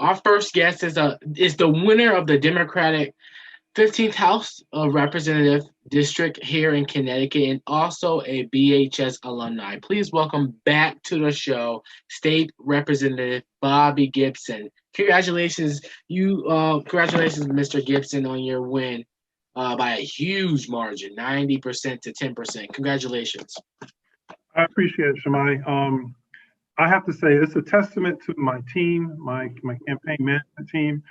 Our first guest is the winner of the Democratic 15th House of Representative District here in Connecticut, and also a BHS alumni. Please welcome back to the show, State Representative Bobby Gibson. Congratulations, Mr. Gibson, on your win by a huge margin, 90% to 10%. Congratulations. I appreciate it, Shemai. I have to say it's a testament to my team, my campaign management team.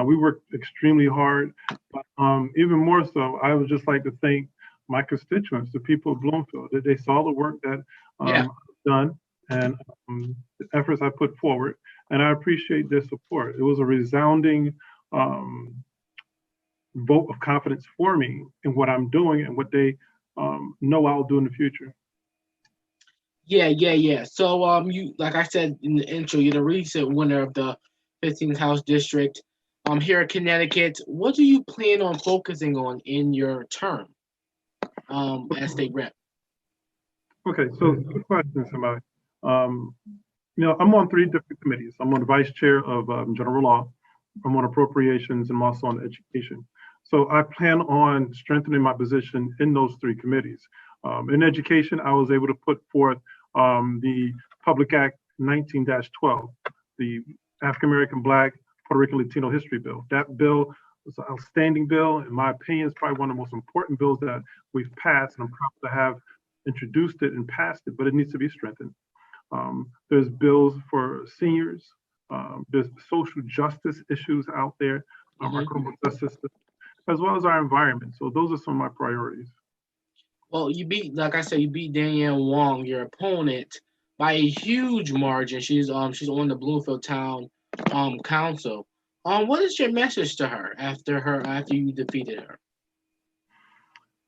We worked extremely hard, but even more so, I would just like to thank my constituents, the people of Bloomfield, that they saw the work that I've done and the efforts I put forward, and I appreciate their support. It was a resounding vote of confidence for me in what I'm doing and what they know I'll do in the future. Yeah. So, you, like I said in the intro, you're the recent winner of the 15th House District here in Connecticut. What do you plan on focusing on in your term as state rep? Okay, so good question, somebody. I'm on 3 different committees. I'm on the vice chair of general law. I'm on appropriations, and I'm also on education. So I plan on strengthening my position in those 3 committees. In education, I was able to put forth the Public Act 19-12, the African American Black Puerto Rican Latino History Bill. That bill was an outstanding bill. In my opinion, it's probably one of the most important bills that we've passed, and I'm proud to have introduced it and passed it, but it needs to be strengthened. There's bills for seniors. There's social justice issues out there, our criminal justice system, as well as our environment. So those are some of my priorities. Well, like I said, you beat Danielle Wong, your opponent, by a huge margin. She's on the Bloomfield Town Council. What is your message to her after you defeated her?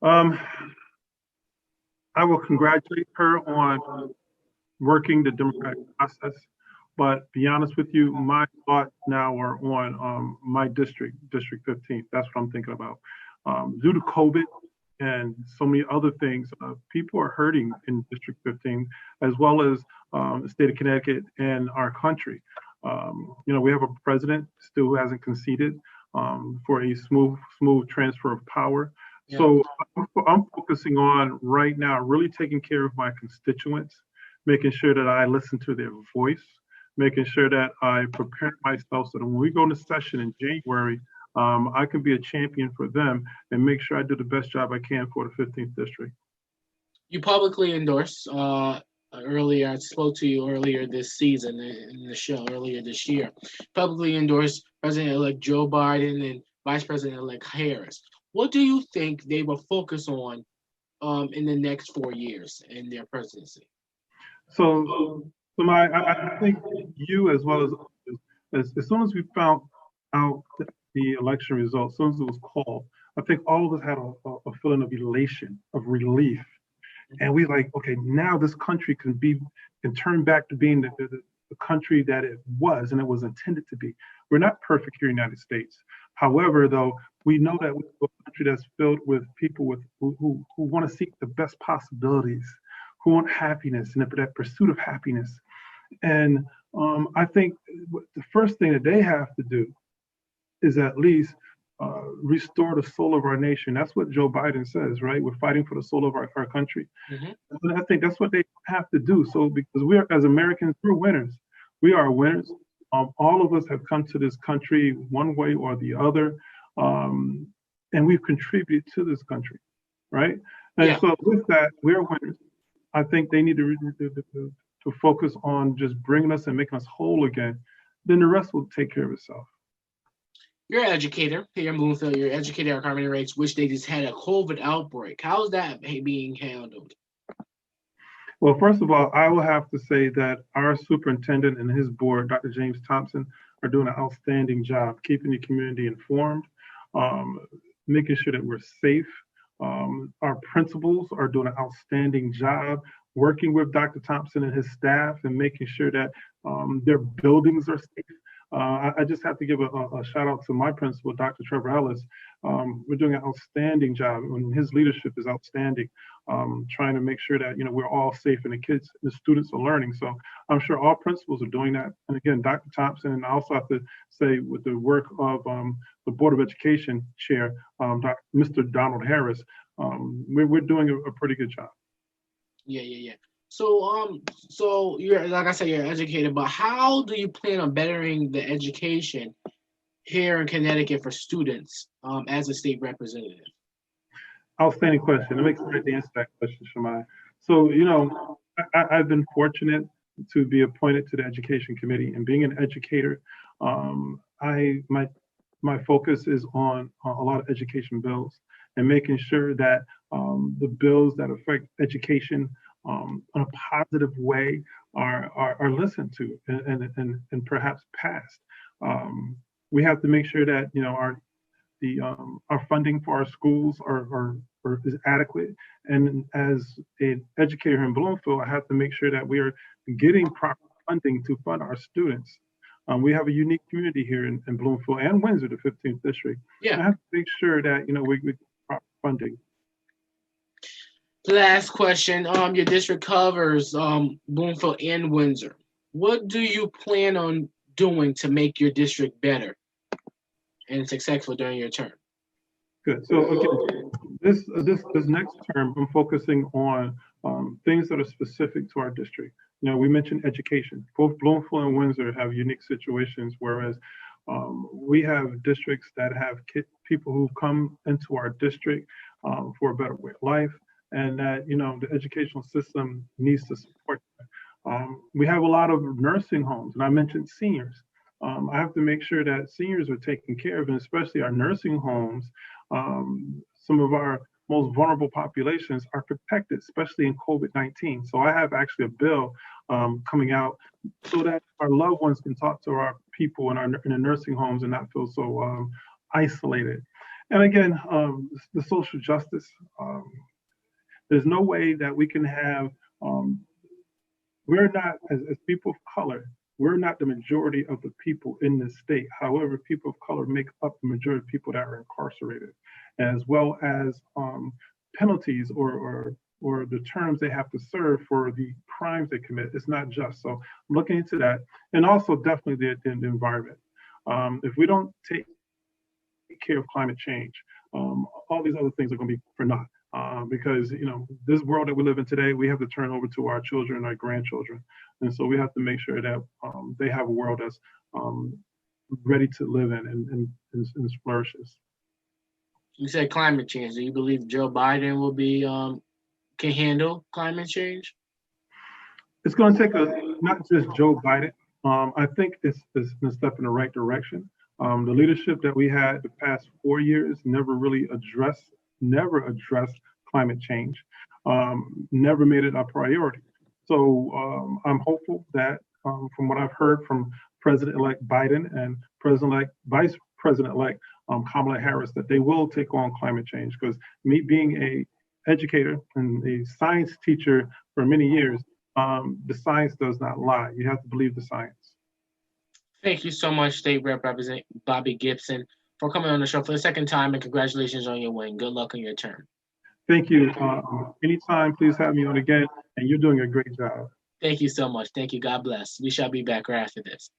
I will congratulate her on working the democratic process, but be honest with you, my thoughts now are on my district, District 15. That's what I'm thinking about. Due to COVID and so many other things, people are hurting in District 15, as well as the state of Connecticut and our country. We have a president still who hasn't conceded for a smooth transfer of power. Yeah. So I'm focusing on right now really taking care of my constituents, making sure that I listen to their voice, making sure that I prepare myself so that when we go into session in January, I can be a champion for them and make sure I do the best job I can for the 15th district. You publicly endorsed earlier. I spoke to you earlier this season in the show earlier this year. Publicly endorsed President-elect Joe Biden and Vice President-elect Harris. What do you think they will focus on in the next 4 years in their presidency? So I think you, as well as soon as we found out the election results, as soon as it was called, I think all of us had a feeling of elation, of relief. And we like, okay, now this country can turn back to being the country that it was and it was intended to be. We're not perfect here in the United States. However, though, we know that we're a country that's filled with people who want to seek the best possibilities, who want happiness and that pursuit of happiness. And I think the first thing that they have to do is at least restore the soul of our nation. That's what Joe Biden says, right? We're fighting for the soul of our country. Mm-hmm. And I think that's what they have to do. So because we are, as Americans, we're winners. We are winners. All of us have come to this country one way or the other, and we've contributed to this country, right? And so with that, we're winners. I think they need to focus on just bringing us and making us whole again. Then the rest will take care of itself. You're an educator here in Bloomfield. You're an educator at Carmen Rates, which they just had a COVID outbreak. How is that being handled? Well, first of all, I will have to say that our superintendent and his board, Dr. James Thompson, are doing an outstanding job keeping the community informed, making sure that we're safe. Our principals are doing an outstanding job working with Dr. Thompson and his staff and making sure that their buildings are safe. I just have to give a shout out to my principal, Dr. Trevor Ellis. We're doing an outstanding job, and his leadership is outstanding. Trying to make sure that we're all safe and the students are learning. So I'm sure all principals are doing that. And again, Dr. Thompson, and I also have to say with the work of the Board of Education Chair, Mr. Donald Harris, we're doing a pretty good job. Yeah. So you're, like I said, you're educated, but how do you plan on bettering the education here in Connecticut for students as a state representative? Outstanding question. I'm excited to answer that question, Shamai. So, I've been fortunate to be appointed to the Education Committee, and being an educator, my focus is on a lot of education bills and making sure that the bills that affect education in a positive way are listened to and perhaps passed. We have to make sure that our funding for our schools is adequate. And as an educator in Bloomfield, I have to make sure that we are getting proper funding to fund our students. We have a unique community here in Bloomfield and Windsor, the 15th district. Yeah. I have to make sure that we get proper funding. Last question. Your district covers Bloomfield and Windsor. What do you plan on doing to make your district better and successful during your term? Good. So again, this next term, I'm focusing on things that are specific to our district. We mentioned education. Both Bloomfield and Windsor have unique situations, whereas we have districts that have people who come into our district for a better way of life, and that the educational system needs to support that. We have a lot of nursing homes, and I mentioned seniors. I have to make sure that seniors are taken care of, and especially our nursing homes. Some of our most vulnerable populations are protected, especially in COVID-19. So I have actually a bill coming out so that our loved ones can talk to our people in the nursing homes and not feel so isolated. And again, the social justice. There's no way that we can have, we're not, as people of color, we're not the majority of the people in this state. However, people of color make up the majority of people that are incarcerated, as well as penalties or the terms they have to serve for the crimes they commit. It's not just. So I'm looking into that. And also definitely the environment. If we don't take care of climate change, all these other things are going to be for naught. Because this world that we live in today, we have to turn over to our children and our grandchildren, and so we have to make sure that they have a world that's ready to live in and flourishes. You said climate change. Do you believe Joe Biden will be can handle climate change? It's going to take not just Joe Biden. I think it's a step in the right direction. The leadership that we had the past 4 years never addressed climate change, never made it a priority. So I'm hopeful that from what I've heard from President-elect Biden and Vice President-elect Kamala Harris, that they will take on climate change. Because me being a educator and a science teacher for many years, the science does not lie. You have to believe the science. Thank you so much, State Representative Bobby Gibson, for coming on the show for the second time, and congratulations on your win. Good luck on your term. Thank you. Anytime, please have me on again, and you're doing a great job. Thank you so much. Thank you. God bless. We shall be back right after this.